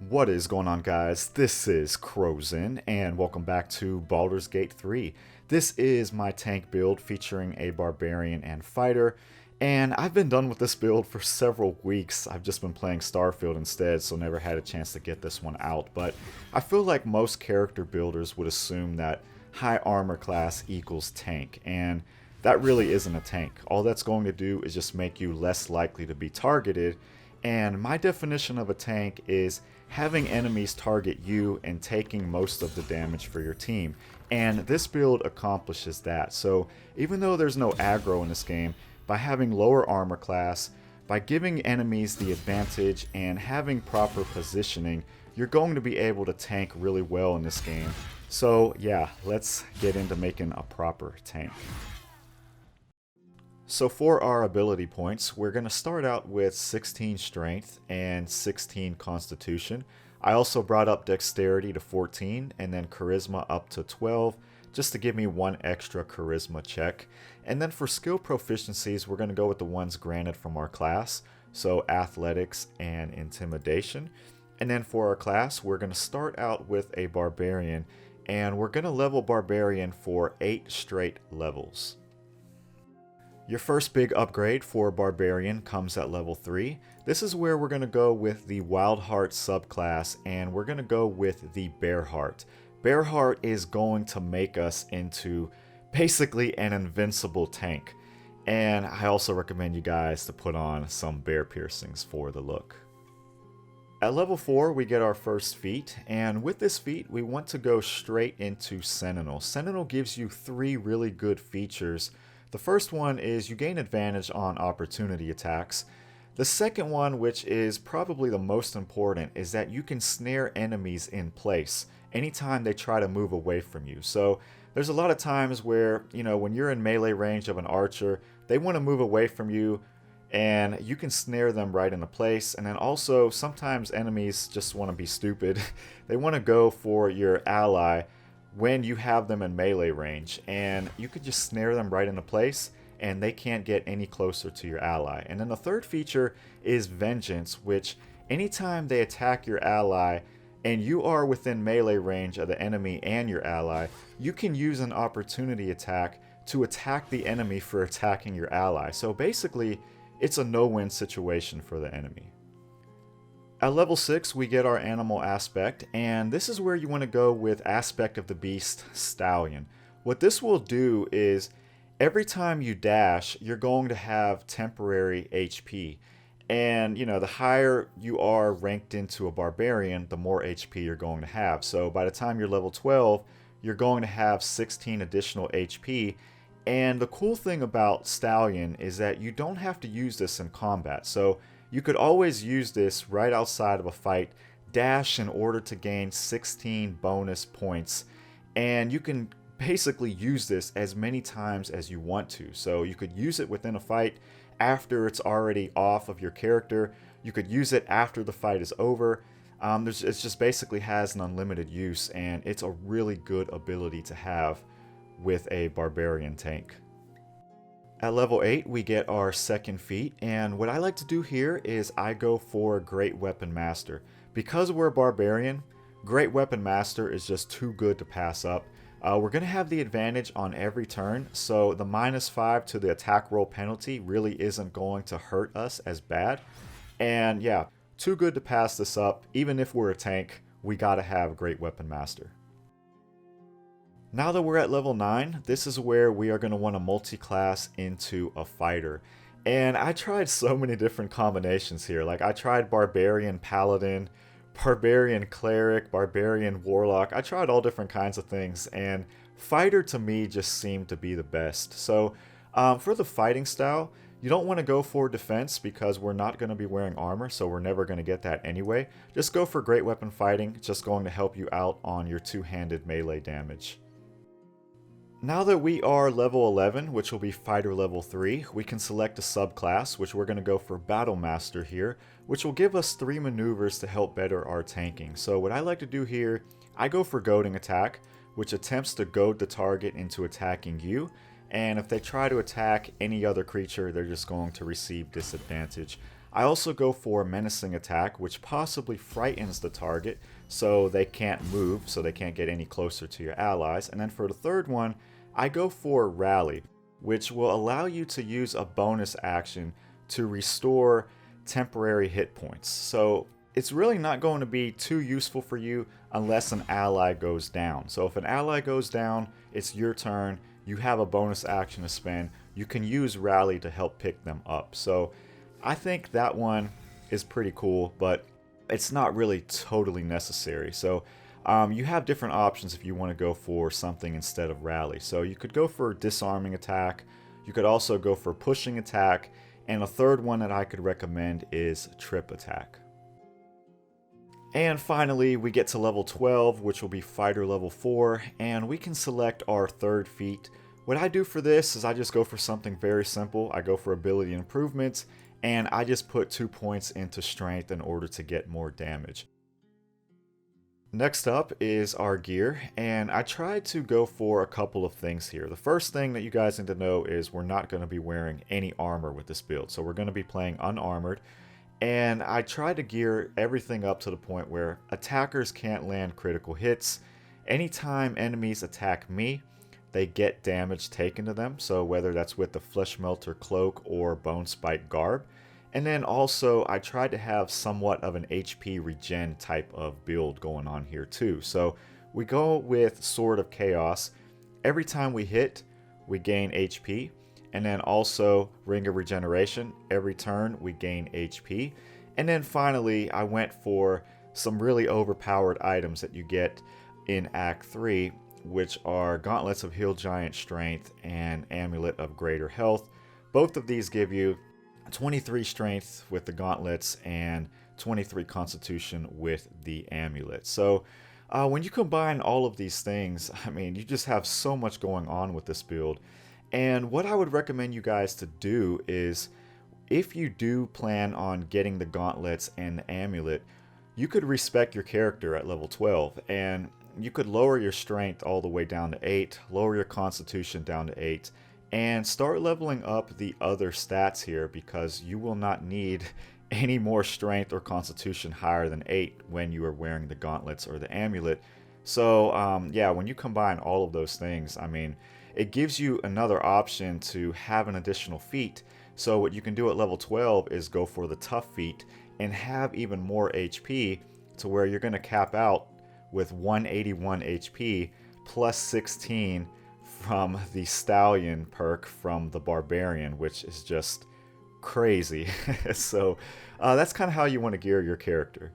What is going on, guys? This is Crowzen, and welcome back to Baldur's Gate 3. This is my tank build featuring a Barbarian and Fighter, and I've been done with this build for several weeks. I've just been playing Starfield instead, so never had a chance to get this one out, but I feel like most character builders would assume that high armor class equals tank, and that really isn't a tank. All that's going to do is just make you less likely to be targeted, and my definition of a tank is having enemies target you and taking most of the damage for your team. And this build accomplishes that. So even though there's no aggro in this game, by having lower armor class, by giving enemies the advantage and having proper positioning, you're going to be able to tank really well in this game. So yeah, let's get into making a proper tank. So for our ability points, we're going to start out with 16 strength and 16 constitution. I also brought up dexterity to 14 and then charisma up to 12 just to give me one extra charisma check. And then for skill proficiencies, we're going to go with the ones granted from our class, so athletics and intimidation. And then for our class, we're going to start out with a barbarian, and we're going to level barbarian for 8 straight levels. Your first big upgrade for Barbarian comes at level 3. This is where we're going to go with the Wildheart subclass, and we're going to go with the Bearheart. Bearheart is going to make us into basically an invincible tank. And I also recommend you guys to put on some bear piercings for the look. At level 4, we get our first feat, and with this feat, we want to go straight into Sentinel. Sentinel gives you 3 really good features. The first one is you gain advantage on opportunity attacks. The second one, which is probably the most important, is that you can snare enemies in place anytime they try to move away from you. So there's a lot of times where, when you're in melee range of an archer, they want to move away from you and you can snare them right into place. And then also sometimes enemies just want to be stupid. They want to go for your ally when you have them in melee range, and you could just snare them right into place and they can't get any closer to your ally. And then the third feature is Vengeance, which anytime they attack your ally and you are within melee range of the enemy and your ally, you can use an opportunity attack to attack the enemy for attacking your ally. So basically, it's a no-win situation for the enemy. At level 6, we get our animal aspect, and this is where you want to go with Aspect of the Beast Stallion. What this will do is, every time you dash, you're going to have temporary HP. And, the higher you are ranked into a barbarian, the more HP you're going to have. So by the time you're level 12, you're going to have 16 additional HP. And the cool thing about Stallion is that you don't have to use this in combat. So you could always use this right outside of a fight, dash in order to gain 16 bonus points, and you can basically use this as many times as you want to. So you could use it within a fight after it's already off of your character. You could use it after the fight is over. It just basically has an unlimited use, and it's a really good ability to have with a barbarian tank. At level 8, we get our second feat, and what I like to do here is I go for Great Weapon Master. Because we're a barbarian, Great Weapon Master is just too good to pass up. We're going to have the advantage on every turn, so the -5 to the attack roll penalty really isn't going to hurt us as bad. And yeah, too good to pass this up. Even if we're a tank, we gotta have Great Weapon Master. Now that we're at level 9, this is where we are going to want to multi-class into a fighter. And I tried so many different combinations here. Like, I tried Barbarian Paladin, Barbarian Cleric, Barbarian Warlock. I tried all different kinds of things, and fighter to me just seemed to be the best. So for the fighting style, you don't want to go for defense because we're not going to be wearing armor, so we're never going to get that anyway. Just go for great weapon fighting. It's just going to help you out on your two-handed melee damage. Now that we are level 11, which will be fighter level 3, we can select a subclass, which we're going to go for Battle Master here, which will give us 3 maneuvers to help better our tanking. So what I like to do here, I go for Goading Attack, which attempts to goad the target into attacking you, and if they try to attack any other creature, they're just going to receive disadvantage. I also go for menacing attack, which possibly frightens the target so they can't move, so they can't get any closer to your allies. And then for the third one, I go for rally, which will allow you to use a bonus action to restore temporary hit points. So it's really not going to be too useful for you unless an ally goes down. So if an ally goes down, it's your turn, you have a bonus action to spend, you can use rally to help pick them up. So I think that one is pretty cool, but it's not really totally necessary. So you have different options if you want to go for something instead of rally. So you could go for disarming attack, you could also go for pushing attack, and a third one that I could recommend is trip attack. And finally, we get to level 12, which will be fighter level 4, and we can select our third feat. What I do for this is I just go for something very simple. I go for ability improvements, and I just put 2 points into strength in order to get more damage. Next up is our gear, and I tried to go for a couple of things here. The first thing that you guys need to know is we're not going to be wearing any armor with this build, so we're going to be playing unarmored. And I try to gear everything up to the point where attackers can't land critical hits. Anytime enemies attack me, they get damage taken to them, so whether that's with the Flesh Melter Cloak or Bone Spike Garb. And then also, I tried to have somewhat of an HP regen type of build going on here too. So we go with Sword of Chaos. Every time we hit, we gain HP. And then also Ring of Regeneration. Every turn we gain HP. And then finally I went for some really overpowered items that you get in Act 3, which are Gauntlets of Hill Giant Strength and Amulet of Greater Health. Both of these give you 23 Strength with the Gauntlets and 23 Constitution with the Amulet. So when you combine all of these things, I mean, you just have so much going on with this build. And what I would recommend you guys to do is, if you do plan on getting the gauntlets and the amulet, you could respec your character at level 12, and you could lower your strength all the way down to 8, lower your constitution down to 8, and start leveling up the other stats here, because you will not need any more strength or constitution higher than 8 when you are wearing the gauntlets or the amulet. So yeah, when you combine all of those things, I mean, it gives you another option to have an additional feat. So what you can do at level 12 is go for the tough feat and have even more HP, to where you're going to cap out with 181 HP plus 16 from the Stallion perk from the Barbarian, which is just crazy. So that's kind of how you want to gear your character.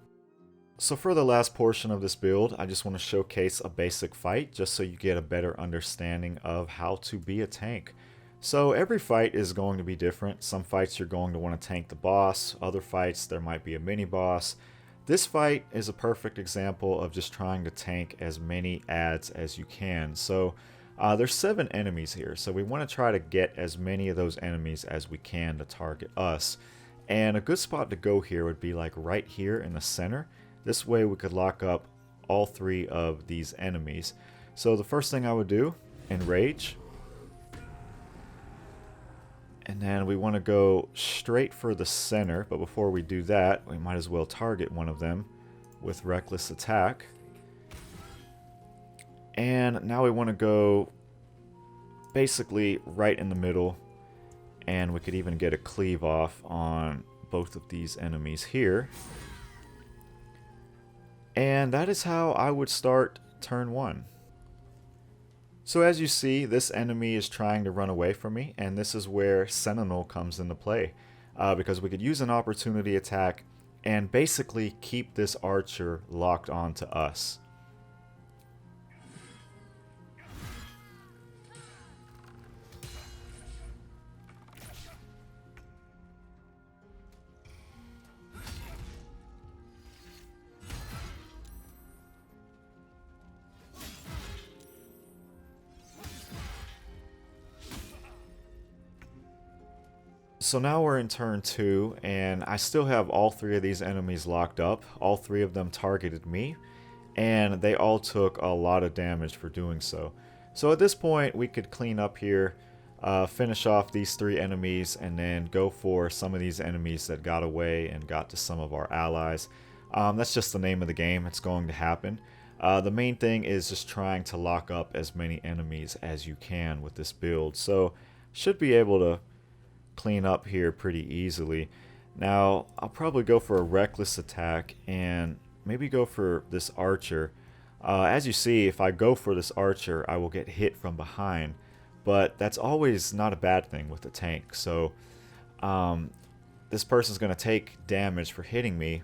So for the last portion of this build, I just want to showcase a basic fight just so you get a better understanding of how to be a tank. So every fight is going to be different. Some fights you're going to want to tank the boss, other fights there might be a mini boss. This fight is a perfect example of just trying to tank as many adds as you can. So there's 7 enemies here, so we want to try to get as many of those enemies as we can to target us. And a good spot to go here would be like right here in the center. This way we could lock up all 3 of these enemies. So the first thing I would do, enrage. And then we want to go straight for the center, but before we do that, we might as well target one of them with reckless attack. And now we want to go basically right in the middle, and we could even get a cleave off on both of these enemies here. And that is how I would start turn 1. So as you see, this enemy is trying to run away from me, and this is where Sentinel comes into play, because we could use an opportunity attack and basically keep this archer locked onto us. So now we're in turn 2, and I still have all 3 of these enemies locked up. All 3 of them targeted me, and they all took a lot of damage for doing so. So at this point, we could clean up here. finish off these 3 enemies, and then go for some of these enemies that got away and got to some of our allies. That's just the name of the game. It's going to happen. The main thing is just trying to lock up as many enemies as you can with this build. So should be able to clean up here pretty easily. Now I'll probably go for a reckless attack and maybe go for this archer. As you see, if I go for this archer, I will get hit from behind, but that's always not a bad thing with the tank. So this person's going to take damage for hitting me,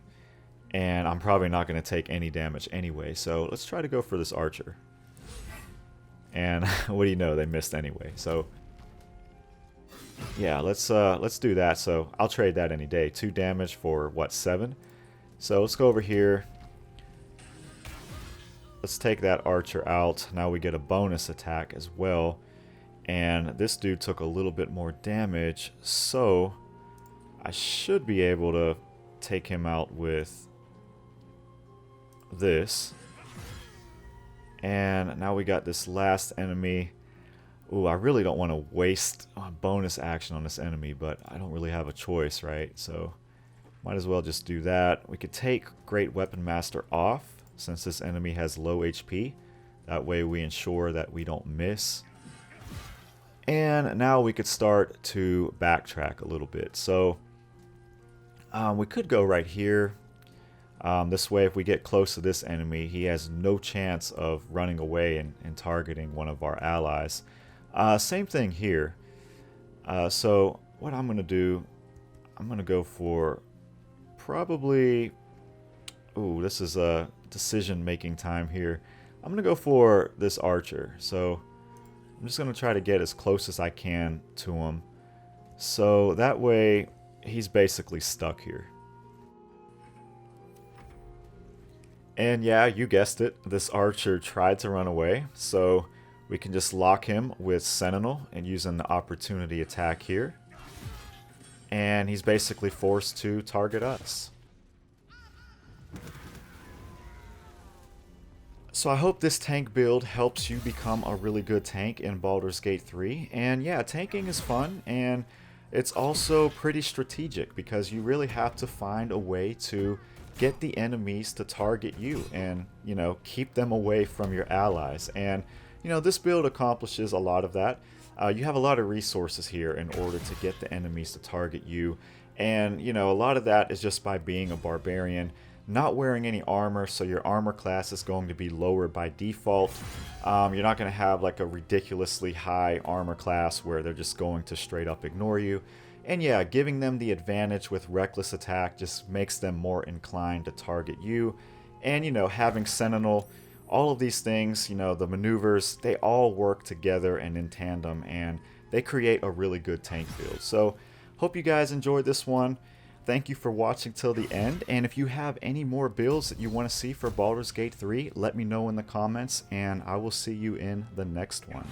and I'm probably not going to take any damage anyway. So let's try to go for this archer. And what do you know, they missed anyway. So yeah, let's do that. So I'll trade that any day. 2 damage for what, 7? So let's go over here. Let's take that archer out. Now we get a bonus attack as well. And this dude took a little bit more damage, so I should be able to take him out with this. And now we got this last enemy. Ooh, I really don't want to waste a bonus action on this enemy, but I don't really have a choice, right? So might as well just do that. We could take Great Weapon Master off since this enemy has low HP. That way we ensure that we don't miss. And now we could start to backtrack a little bit. So we could go right here. This way, if we get close to this enemy, he has no chance of running away and targeting one of our allies. Same thing here. So what I'm going to do, I'm going to go for probably... Ooh, this is a decision-making time here. I'm going to go for this archer. So I'm just going to try to get as close as I can to him. So that way, he's basically stuck here. And yeah, you guessed it, this archer tried to run away. So we can just lock him with Sentinel and use an opportunity attack here. And he's basically forced to target us. So I hope this tank build helps you become a really good tank in Baldur's Gate 3. And yeah, tanking is fun, and it's also pretty strategic because you really have to find a way to get the enemies to target you and, you know, keep them away from your allies. And, you know, this build accomplishes a lot of that. You have a lot of resources here in order to get the enemies to target you. And, you know, a lot of that is just by being a barbarian, not wearing any armor, so your armor class is going to be lower by default. You're not going to have like a ridiculously high armor class where they're just going to straight up ignore you. And yeah, giving them the advantage with reckless attack just makes them more inclined to target you. And, you know, having Sentinel, all of these things, you know, the maneuvers, they all work together and in tandem, and they create a really good tank build. So hope you guys enjoyed this one. Thank you for watching till the end, and if you have any more builds that you want to see for Baldur's Gate 3, let me know in the comments, and I will see you in the next one.